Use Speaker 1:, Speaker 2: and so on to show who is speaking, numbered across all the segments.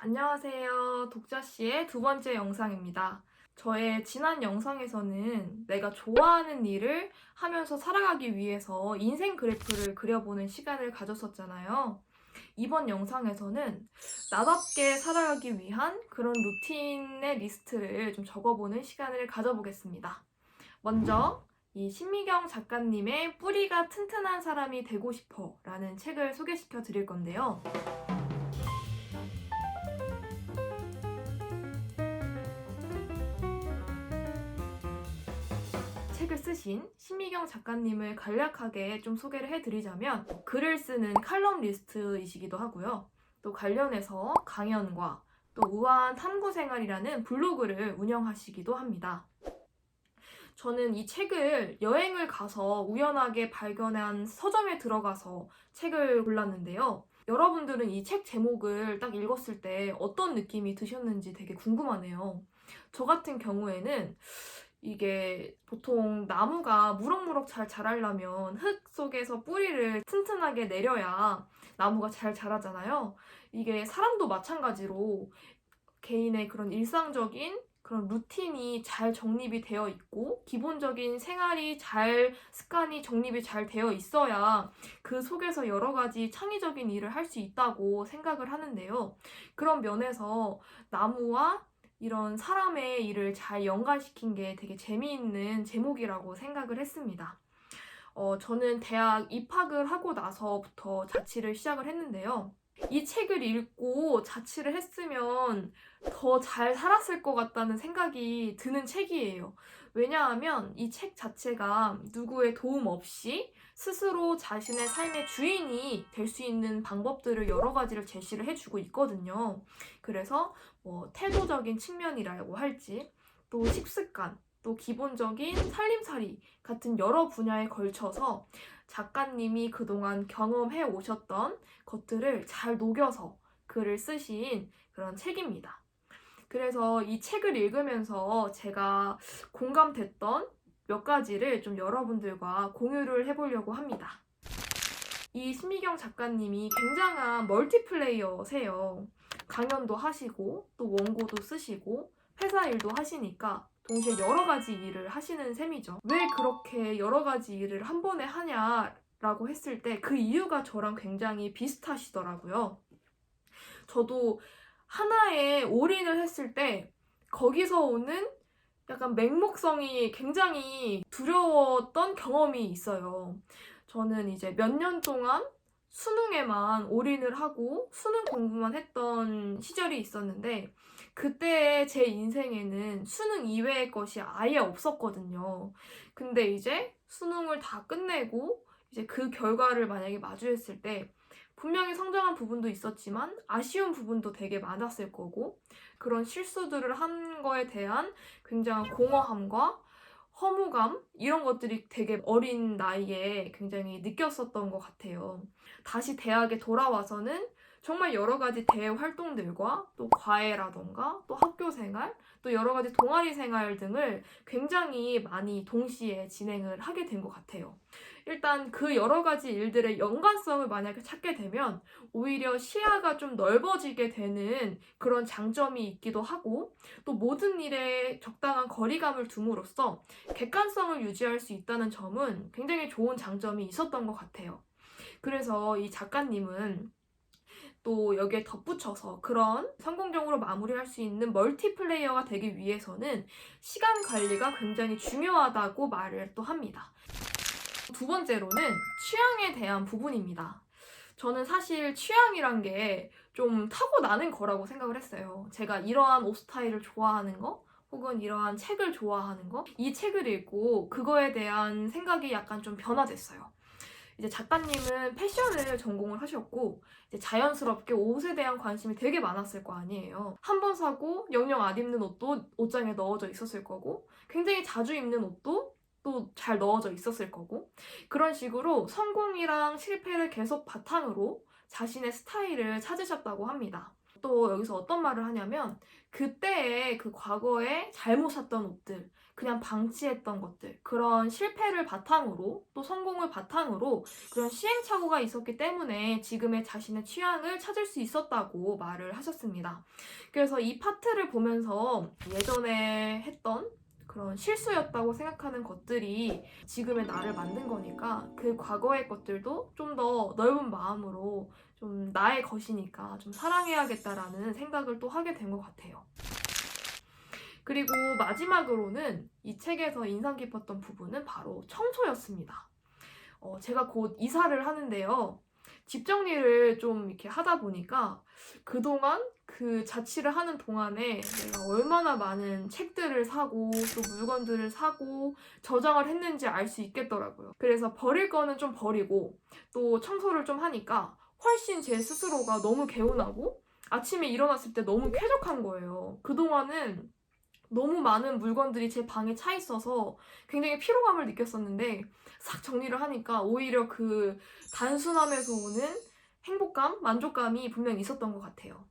Speaker 1: 안녕하세요. 독자씨의 두 번째 영상입니다. 저의 지난 영상에서는 내가 좋아하는 일을 하면서 살아가기 위해서 인생 그래프를 그려보는 시간을 가졌었잖아요. 이번 영상에서는 나답게 살아가기 위한 그런 루틴의 리스트를 좀 적어보는 시간을 가져보겠습니다. 먼저 이 신미경 작가님의 뿌리가 튼튼한 사람이 되고 싶어 라는 책을 소개시켜 드릴 건데요. 책을 쓰신 신미경 작가님을 간략하게 좀 소개를 해드리자면 글을 쓰는 칼럼리스트이시기도 하고요. 또 관련해서 강연과 또 우아한 탐구생활이라는 블로그를 운영하시기도 합니다. 저는 이 책을 여행을 가서 우연하게 발견한 서점에 들어가서 책을 골랐는데요. 여러분들은 이 책 제목을 딱 읽었을 때 어떤 느낌이 드셨는지 되게 궁금하네요. 저 같은 경우에는 이게 보통 나무가 무럭무럭 잘 자라려면 흙 속에서 뿌리를 튼튼하게 내려야 나무가 잘 자라잖아요. 이게 사람도 마찬가지로 개인의 그런 일상적인 그런 루틴이 잘 정립이 되어 있고 기본적인 생활이 습관이 정립이 잘 되어 있어야 그 속에서 여러 가지 창의적인 일을 할 수 있다고 생각을 하는데요. 그런 면에서 나무와 이런 사람의 일을 잘 연관시킨 게 되게 재미있는 제목이라고 생각을 했습니다. 저는 대학 입학을 하고 나서부터 자취를 시작을 했는데요. 이 책을 읽고 자취를 했으면 더 잘 살았을 것 같다는 생각이 드는 책이에요. 왜냐하면 이 책 자체가 누구의 도움 없이 스스로 자신의 삶의 주인이 될 수 있는 방법들을 여러 가지를 제시를 해주고 있거든요. 그래서 태도적인 측면이라고 할지, 또 식습관, 또 기본적인 살림살이 같은 여러 분야에 걸쳐서 작가님이 그동안 경험해 오셨던 것들을 잘 녹여서 글을 쓰신 그런 책입니다. 그래서 이 책을 읽으면서 제가 공감됐던 몇 가지를 좀 여러분들과 공유를 해보려고 합니다. 이 신미경 작가님이 굉장한 멀티플레이어세요. 강연도 하시고 또 원고도 쓰시고 회사 일도 하시니까 동시에 여러 가지 일을 하시는 셈이죠. 왜 그렇게 여러 가지 일을 한 번에 하냐라고 했을 때 그 이유가 저랑 굉장히 비슷하시더라고요. 저도 하나에 올인을 했을 때 거기서 오는 약간 맹목성이 굉장히 두려웠던 경험이 있어요. 저는 이제 몇 년 동안 수능에만 올인을 하고 수능 공부만 했던 시절이 있었는데 그때 제 인생에는 수능 이외의 것이 아예 없었거든요. 근데 이제 수능을 다 끝내고 이제 그 결과를 만약에 마주했을 때 분명히 성장한 부분도 있었지만 아쉬운 부분도 되게 많았을 거고 그런 실수들을 한 거에 대한 굉장한 공허함과 허무감 이런 것들이 되게 어린 나이에 굉장히 느꼈었던 것 같아요. 다시 대학에 돌아와서는 정말 여러 가지 대외 활동들과 또 과외라던가 또 학교 생활 또 여러 가지 동아리 생활 등을 굉장히 많이 동시에 진행을 하게 된 것 같아요. 일단 그 여러 가지 일들의 연관성을 만약에 찾게 되면 오히려 시야가 좀 넓어지게 되는 그런 장점이 있기도 하고 또 모든 일에 적당한 거리감을 둠으로써 객관성을 유지할 수 있다는 점은 굉장히 좋은 장점이 있었던 것 같아요. 그래서 이 작가님은 또 여기에 덧붙여서 그런 성공적으로 마무리할 수 있는 멀티플레이어가 되기 위해서는 시간 관리가 굉장히 중요하다고 말을 또 합니다. 두 번째로는 취향에 대한 부분입니다. 저는 사실 취향이란 게 좀 타고나는 거라고 생각을 했어요. 제가 이러한 옷 스타일을 좋아하는 거, 혹은 이러한 책을 좋아하는 거, 이 책을 읽고 그거에 대한 생각이 약간 좀 변화됐어요. 이제 작가님은 패션을 전공을 하셨고 이제 자연스럽게 옷에 대한 관심이 되게 많았을 거 아니에요. 한 번 사고 영영 안 입는 옷도 옷장에 넣어져 있었을 거고 굉장히 자주 입는 옷도 또 잘 넣어져 있었을 거고 그런 식으로 성공이랑 실패를 계속 바탕으로 자신의 스타일을 찾으셨다고 합니다. 또 여기서 어떤 말을 하냐면 그때의 그 과거에 잘못 샀던 옷들, 그냥 방치했던 것들, 그런 실패를 바탕으로 또 성공을 바탕으로 그런 시행착오가 있었기 때문에 지금의 자신의 취향을 찾을 수 있었다고 말을 하셨습니다. 그래서 이 파트를 보면서 예전에 했던 그런 실수였다고 생각하는 것들이 지금의 나를 만든 거니까 그 과거의 것들도 좀 더 넓은 마음으로 좀 나의 것이니까 좀 사랑해야겠다라는 생각을 또 하게 된 것 같아요. 그리고 마지막으로는 이 책에서 인상 깊었던 부분은 바로 청소였습니다. 제가 곧 이사를 하는데요. 집 정리를 좀 이렇게 하다 보니까 그동안 그 자취를 하는 동안에 내가 얼마나 많은 책들을 사고 또 물건들을 사고 저장을 했는지 알 수 있겠더라고요. 그래서 버릴 거는 좀 버리고 또 청소를 좀 하니까 훨씬 제 스스로가 너무 개운하고 아침에 일어났을 때 너무 쾌적한 거예요. 그동안은 너무 많은 물건들이 제 방에 차 있어서 굉장히 피로감을 느꼈었는데 싹 정리를 하니까 오히려 그 단순함에서 오는 행복감, 만족감이 분명히 있었던 것 같아요.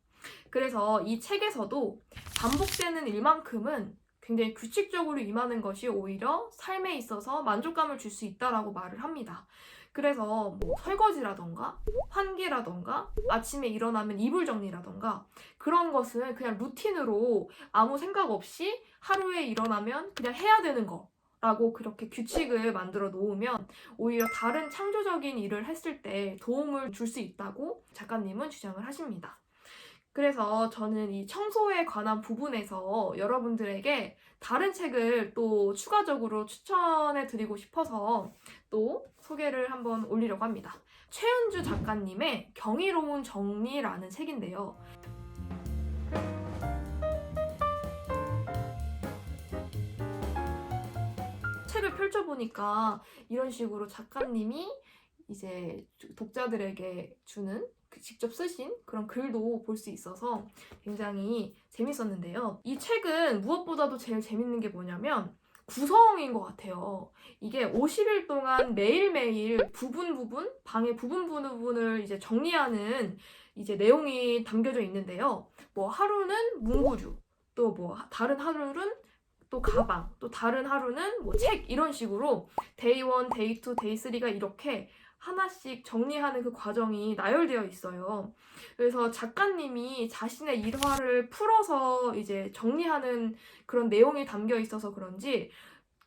Speaker 1: 그래서 이 책에서도 반복되는 일만큼은 굉장히 규칙적으로 임하는 것이 오히려 삶에 있어서 만족감을 줄 수 있다라고 말을 합니다. 그래서 뭐 설거지라던가 환기라던가 아침에 일어나면 이불 정리라던가 그런 것은 그냥 루틴으로 아무 생각 없이 하루에 일어나면 그냥 해야 되는 거 라고 그렇게 규칙을 만들어 놓으면 오히려 다른 창조적인 일을 했을 때 도움을 줄 수 있다고 작가님은 주장을 하십니다. 그래서 저는 이 청소에 관한 부분에서 여러분들에게 다른 책을 또 추가적으로 추천해 드리고 싶어서 또 소개를 한번 올리려고 합니다. 최은주 작가님의 경이로운 정리라는 책인데요. 책을 펼쳐보니까 이런 식으로 작가님이 이제 독자들에게 주는 직접 쓰신 그런 글도 볼 수 있어서 굉장히 재밌었는데요. 이 책은 무엇보다도 제일 재밌는 게 뭐냐면 구성인 것 같아요. 이게 50일 동안 매일매일 방의 부분을 이제 정리하는 이제 내용이 담겨져 있는데요. 뭐 하루는 문구류, 또 뭐 다른 하루는 또 가방, 또 다른 하루는 뭐 책 이런 식으로 데이 1, 데이 2, 데이 3가 이렇게 하나씩 정리하는 그 과정이 나열되어 있어요. 그래서 작가님이 자신의 일화를 풀어서 이제 정리하는 그런 내용이 담겨 있어서 그런지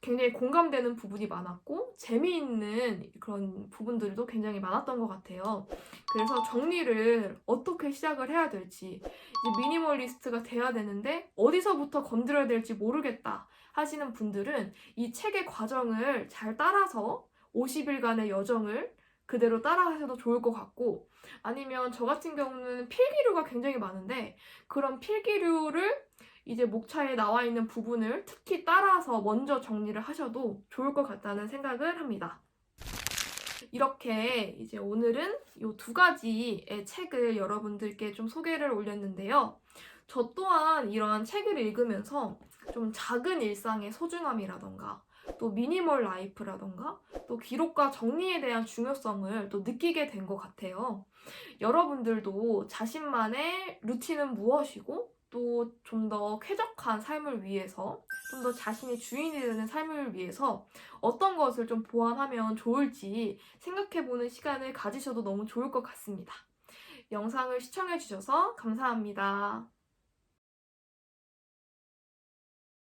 Speaker 1: 굉장히 공감되는 부분이 많았고 재미있는 그런 부분들도 굉장히 많았던 것 같아요. 그래서 정리를 어떻게 시작을 해야 될지 이제 미니멀리스트가 돼야 되는데 어디서부터 건드려야 될지 모르겠다 하시는 분들은 이 책의 과정을 잘 따라서 50일간의 여정을 그대로 따라하셔도 좋을 것 같고 아니면 저 같은 경우는 필기류가 굉장히 많은데 그런 필기류를 이제 목차에 나와 있는 부분을 특히 따라서 먼저 정리를 하셔도 좋을 것 같다는 생각을 합니다. 이렇게 이제 오늘은 이 두 가지의 책을 여러분들께 좀 소개를 올렸는데요. 저 또한 이러한 책을 읽으면서 좀 작은 일상의 소중함이라던가 또 미니멀 라이프라던가 또 기록과 정리에 대한 중요성을 또 느끼게 된 것 같아요. 여러분들도 자신만의 루틴은 무엇이고 또 좀 더 쾌적한 삶을 위해서 좀 더 자신이 주인이 되는 삶을 위해서 어떤 것을 좀 보완하면 좋을지 생각해보는 시간을 가지셔도 너무 좋을 것 같습니다. 영상을 시청해주셔서 감사합니다.